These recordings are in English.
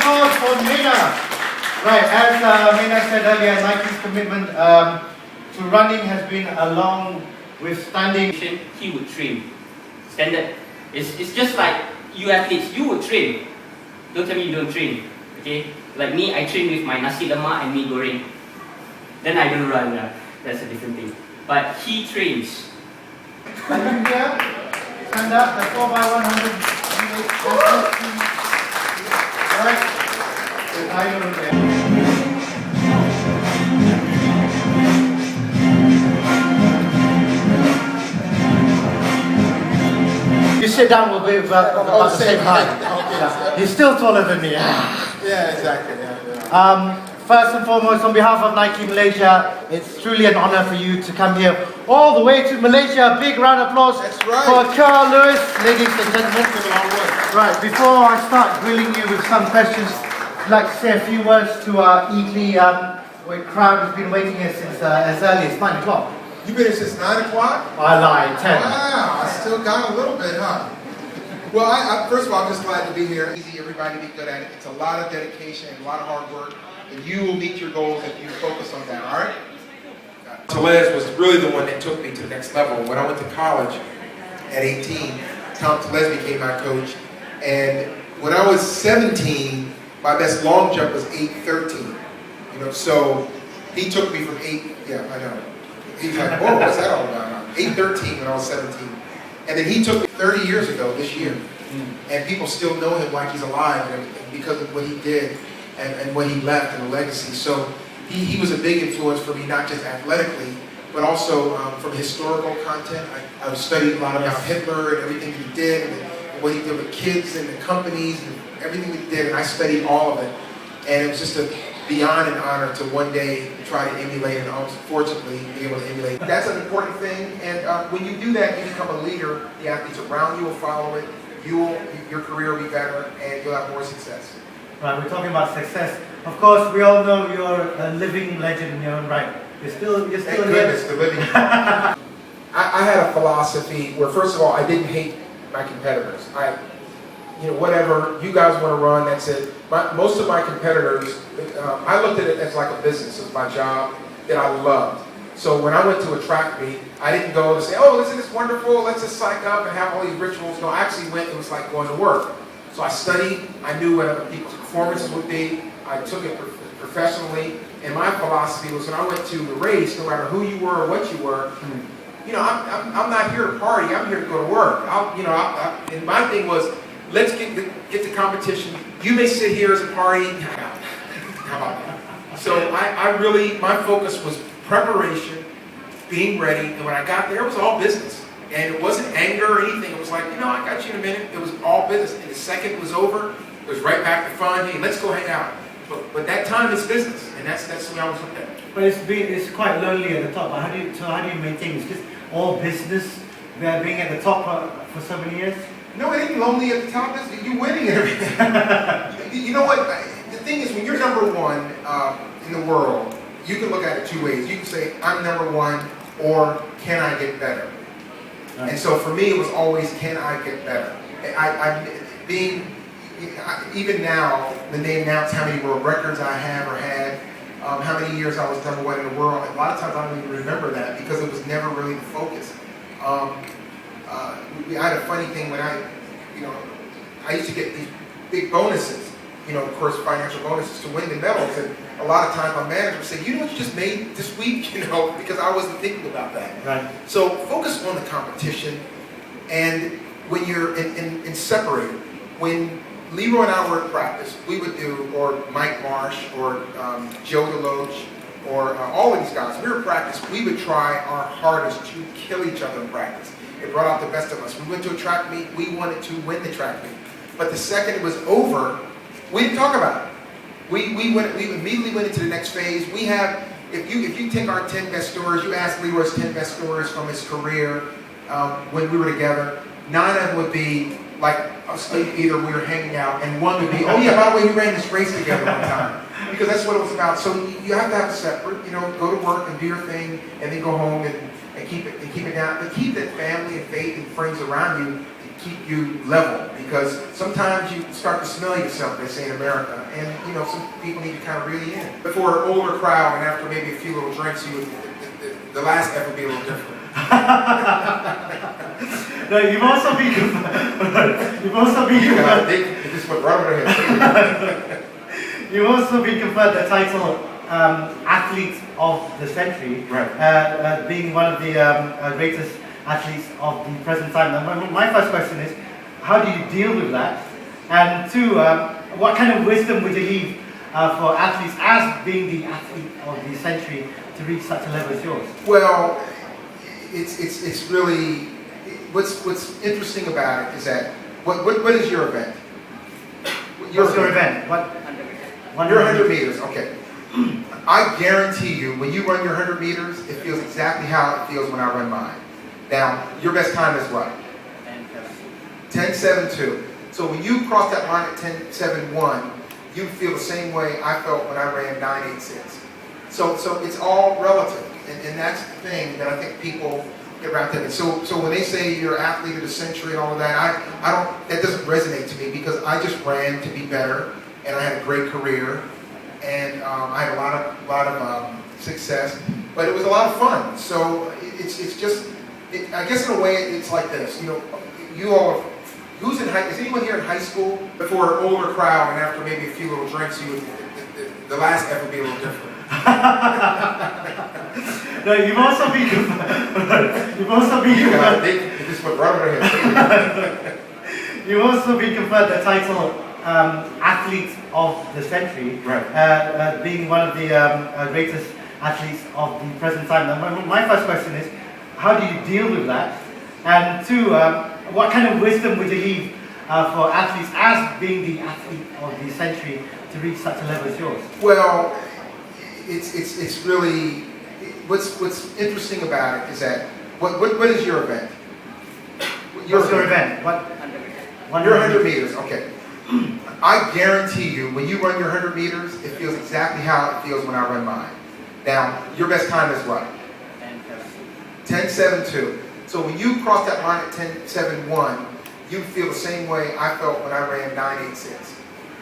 applause for Mena. Right, as Mena said earlier, Nike's commitment to running has been along with standing. He would train. Standard. It's just like you athletes, you would train. Don't tell me you don't train. Okay? Like me, I train with my nasi lemak and mee goreng. Then I don't run. That's a different thing. But he trains. Are you here? Stand up, the 4x100. Alright. I don't know. You sit down, we'll be about the same height. Okay. He's still taller than me. Yeah, exactly. Yeah. First and foremost, on behalf of Nike Malaysia, it's truly an honor for you to come here all the way to Malaysia. Big round of applause for Carl Lewis, ladies and gentlemen. Right, before I start grilling you with some questions, I'd like to say a few words to our eagerly crowd who's been waiting here since as early as 9 o'clock. You've been here since 9 o'clock? I lied, 10. Wow, I still got a little bit, huh? Well, I first of all, I'm just glad to be here. Easy, everybody to be good at it. It's a lot of dedication and a lot of hard work, and you will meet your goals if you focus on that, all right? Tellez was really the one that took me to the next level. When I went to college at 18, Tom Tellez became my coach, and when I was 17, my best long jump was 8:13. You know, so he took me from 8, yeah, I know. He's like, whoa, what's that all about? 8:13 when I was 17. And then he took me 30 years ago this year. And people still know him like he's alive and because of what he did and what he left and the legacy. So he was a big influence for me, not just athletically, but also from historical content. I've studied a lot about Hitler and everything he did and what he did with kids and the companies and everything he did. And I studied all of it. And it was just beyond an honor to one day try to emulate and unfortunately be able to emulate. That's an important thing, and when you do that, you become a leader. The athletes around you will follow it. Your career will be better, and you'll have more success. Right, we're talking about success. Of course, we all know you're a living legend in your own right. You're still Thank goodness, the living. I had a philosophy where, first of all, I didn't hate my competitors. Whatever you guys want to run, that's it. Most of my competitors, I looked at it as like a business. It was my job that I loved. So when I went to a track meet, I didn't go to say, oh, isn't this wonderful? Let's just psych up and have all these rituals. No, I actually went, it was like going to work. So I studied, I knew what people's performances would be. I took it professionally. And my philosophy was when I went to the race, no matter who you were or what you were, I'm not here to party, I'm here to go to work. And my thing was, let's get the competition. You may sit here as a party. How about that? So my focus was preparation, being ready, and when I got there, it was all business. And it wasn't anger or anything. It was like, I got you in a minute. It was all business. And the second it was over, it was right back to fun. Hey, let's go hang out. But that time is business, and that's the way I was looking at it. But it's quite lonely at the top. How do you maintain? It's just all business, being at the top for so many years? No, it ain't lonely at the top. You're winning and everything. You know what? The thing is, when you're number one in the world, you can look at it two ways. You can say, I'm number one, or can I get better? Right. And so for me, it was always, can I get better? Even now, the name announced how many world records I have or had, how many years I was number one in the world. A lot of times I don't even remember that because it was never really the focus. I had a funny thing when I used to get these big bonuses, of course, financial bonuses to win the medals. And a lot of times my manager would say, you know what you just made this week, because I wasn't thinking about that. Right. So focus on the competition. And when you're separated, when Leroy and I were at practice, we would do, or Mike Marsh, or Joe DeLoach, or all of these guys, we were at practice, we would try our hardest to kill each other in practice. It brought out the best of us. We went to a track meet, we wanted to win the track meet. But the second it was over, we didn't talk about it. We immediately went into the next phase. We have, if you take our 10 best stories, you ask Leroy's 10 best stories from his career when we were together, 9 of them would be like either we were hanging out, and one would be, oh yeah, by the way, we ran this race together one time. Because that's what it was about. So you have to have it separate, go to work and do your thing, and then go home and keep it down. But keep that family and faith and friends around you to keep you level, because sometimes you start to smell yourself, they say in America, and you know, some people need to kind of reel you in. But for an older crowd and after maybe a few little drinks, the last F would be a little different. No, you've also been This went right over their you've also been conferred the title Athlete of the Century, Right. being one of the greatest athletes of the present time. Now, my first question is, how do you deal with that? And two, what kind of wisdom would you leave for athletes as being the athlete of the century to reach such a level as yours? Well, it's really, what's interesting about it is that, what is your event? What's your event? Your 100 meters, okay. I guarantee you, when you run your 100 meters, it feels exactly how it feels when I run mine. Now, your best time is what? 10:72. So when you cross that line at 10:71, you feel the same way I felt when I ran 9:86. So it's all relative, and that's the thing that I think people get wrapped up in. So when they say you're an athlete of the century and all of that, I don't. That doesn't resonate to me, because I just ran to be better, and I had a great career, and I had a lot of success, but it was a lot of fun. So it's just. I guess in a way it's like this, you know, you all, who's in high, is anyone here in high school? But for an older crowd and after maybe a few little drinks, the last F would be a little different. No, you've also been This went right over their you've also been conferred the title Athlete of the Century, Right. being one of the greatest athletes of the present time. Now, my first question is, how do you deal with that? And two, what kind of wisdom would you leave for athletes as being the athlete of the century to reach such a level as yours? Well, it's really, what's interesting about it is that, what is your event? What's your event? Your 100 meters, okay. I guarantee you, when you run your 100 meters, it feels exactly how it feels when I run mine. Now, your best time is what? 10:72. So when you cross that line at 10:71, you feel the same way I felt when I ran 9:86.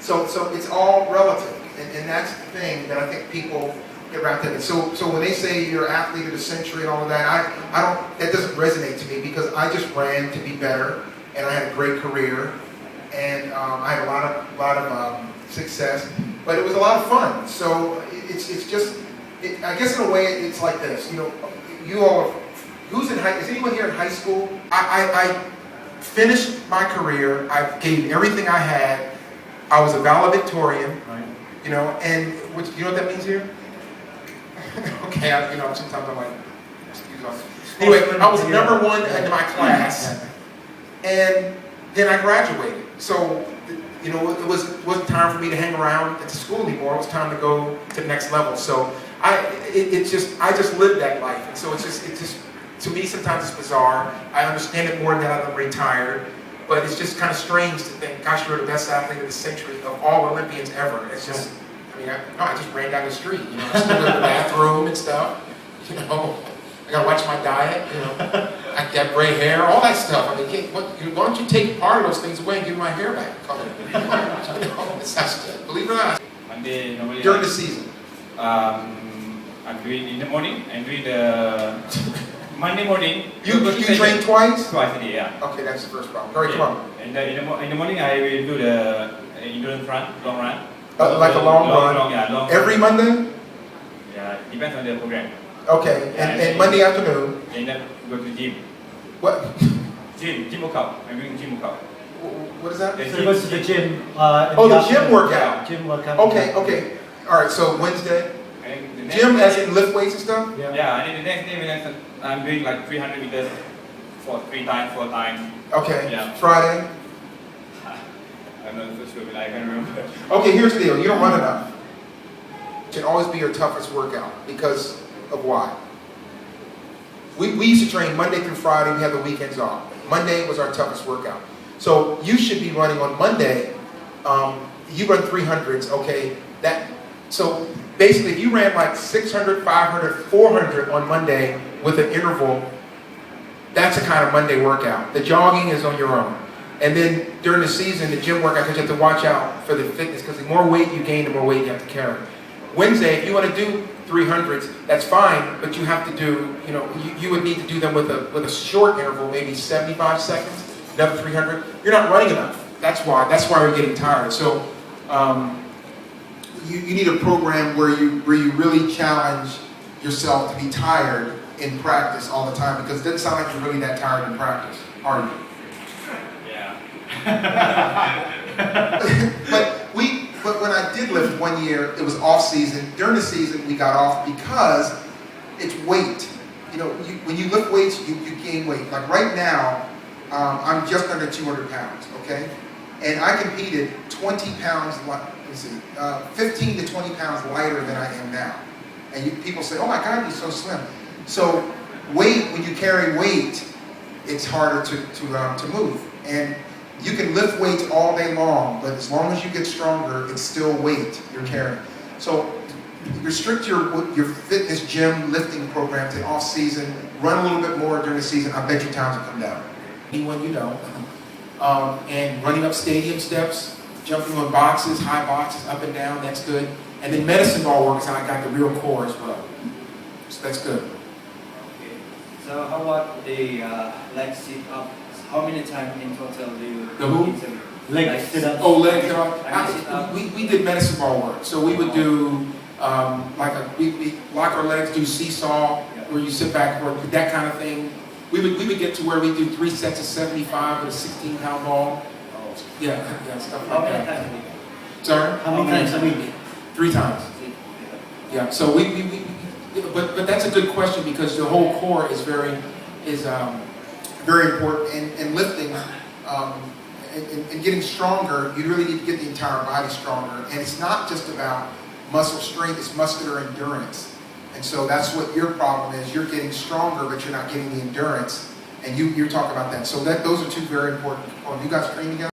So it's all relative, and that's the thing that I think people get wrapped up in. So when they say you're an athlete of the century and all of that, I don't. That doesn't resonate to me, because I just ran to be better, and I had a great career, and I had a lot of success, but it was a lot of fun. So it's just. I guess in a way it's like this, you know, you all. Who's in high? Is anyone here in high school? I finished my career. I gave everything I had. I was a valedictorian, Right. you know, and you know what that means here? Okay, sometimes I'm like, excuse me. Anyway, I was number one in my class, and then I graduated. So, you know, it wasn't time for me to hang around at the school anymore. It was time to go to the next level. So I just lived that life, and so it's just. To me, sometimes it's bizarre. I understand it more now that I'm retired, but it's just kind of strange to think, gosh, you're the best athlete of the century, of all Olympians ever. It's just, I just ran down the street, you know, I still go to the bathroom and stuff, you know, I gotta watch my diet, you know, I got gray hair, all that stuff. I mean, why don't you take part of those things away and give my hair back color? You know, it's not, believe it or not. Monday normally. During the season. I'm doing in the morning. I'm doing the Monday morning. You train twice? Twice a day, yeah. Okay, that's the first problem. Very come on. And in the morning I will do the endurance run, long run. Like a long run? Long Every Monday? Yeah, depends on the program. Okay, and Monday afternoon? And then go to gym. What? Gym workout. I'm doing gym workout. What is that? So he goes to the gym. The gym workout. Gym workout. Okay. All right, so Wednesday? Gym as in lift weights and stuff? Yeah, and then the next day I'm doing like 300 meters for 3 times, 4 times. Okay, yeah. Friday? I'm not so sure, but I can't remember. Okay, here's the deal. You don't run enough. It can always be your toughest workout because of why? We used to train Monday through Friday. We had the weekends off. Monday was our toughest workout. So you should be running on Monday. You run 300s, okay? So basically, if you ran like 600, 500, 400 on Monday with an interval, that's a kind of Monday workout. The jogging is on your own. And then during the season, the gym workout, because you have to watch out for the fitness, because the more weight you gain, the more weight you have to carry. Wednesday, if you want to do 300s, that's fine, but you have to do, you would need to do them with a short interval, maybe 75 seconds, another 300. You're not running enough. That's why you're getting tired. So you need a program where you really challenge yourself to be tired in practice all the time, because it doesn't sound like you're really that tired in practice, are you? Yeah. But when I did lift one year, it was off season. During the season, we got off because it's weight. When you lift weights, you gain weight. Like right now, I'm just under 200 pounds, okay? And I competed 20 pounds, 15 to 20 pounds lighter than I am now. And people say, oh my God, you're so slim. So weight, when you carry weight, it's harder to move. And you can lift weights all day long, but as long as you get stronger, it's still weight you're carrying. So restrict your fitness gym lifting program to off season. Run a little bit more during the season. I bet your times will come down. Anyone you know. And running up stadium steps, jumping on boxes, high boxes, up and down, that's good. And then medicine ball work is how I got the real core as well. So that's good. Okay. So how about the leg sit up? How many times in total do you The who? Leg sit up. Oh, leg sit up. We did medicine ball work. So we would do we lock our legs, do seesaw, where you sit back, or that kind of thing. We would get to where we do 3 sets of 75 with a 16-pound ball. Oh. Yeah, stuff How like many that. times a week? Sorry? How many times a week? 3 times. Yeah. So but that's a good question, because the whole core is very important, and lifting and getting stronger. You really need to get the entire body stronger, and it's not just about muscle strength; it's muscular endurance. And so that's what your problem is. You're getting stronger, but you're not getting the endurance. And you're talking about that. So those are two very important components. You guys train together?